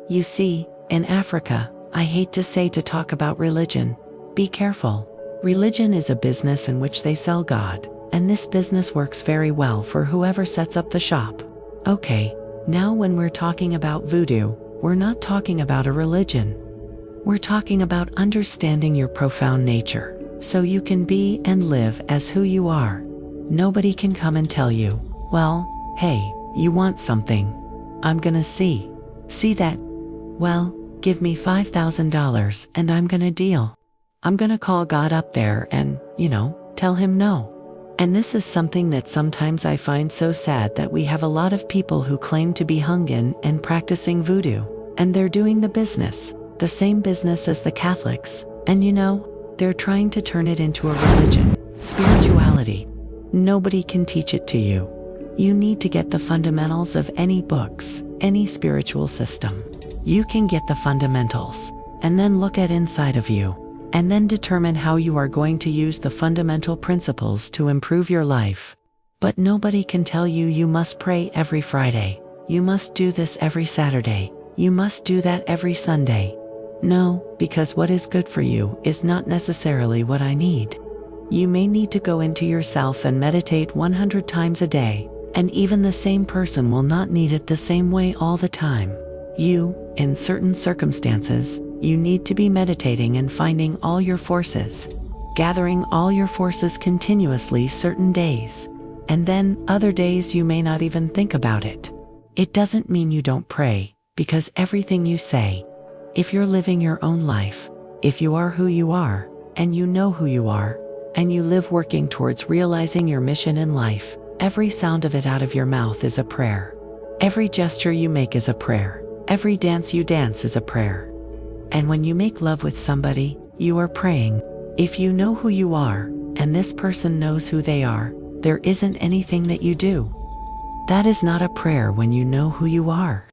You see, in Africa, I hate to say to talk about religion. Be careful. Religion is a business in which they sell God, and this business works very well for whoever sets up the shop. Okay, now when we're talking about voodoo, we're not talking about a religion. We're talking about understanding your profound nature, so you can be and live as who you are. Nobody can come and tell you, well, hey, you want something. I'm gonna see that. Well, give me $5,000 and I'm gonna deal. I'm gonna call God up there and, tell him no. And this is something that sometimes I find so sad, that we have a lot of people who claim to be hungin and practicing voodoo, and they're doing the business, the same business as the Catholics, and they're trying to turn it into a religion, spirituality. Nobody can teach it to you. You need to get the fundamentals of any books, any spiritual system. You can get the fundamentals, and then look at inside of you, and then determine how you are going to use the fundamental principles to improve your life. But nobody can tell you you must pray every Friday, you must do this every Saturday, you must do that every Sunday. No, because what is good for you is not necessarily what I need. You may need to go into yourself and meditate 100 times a day, and even the same person will not need it the same way all the time. You, in certain circumstances, you need to be meditating and finding all your forces, gathering all your forces continuously certain days, and then other days you may not even think about it. It doesn't mean you don't pray, because everything you say, if you're living your own life, if you are who you are, and you know who you are, and you live working towards realizing your mission in life, every sound of it out of your mouth is a prayer. Every gesture you make is a prayer. Every dance you dance is a prayer. And when you make love with somebody, you are praying. If you know who you are, and this person knows who they are, there isn't anything that you do that is not a prayer when you know who you are.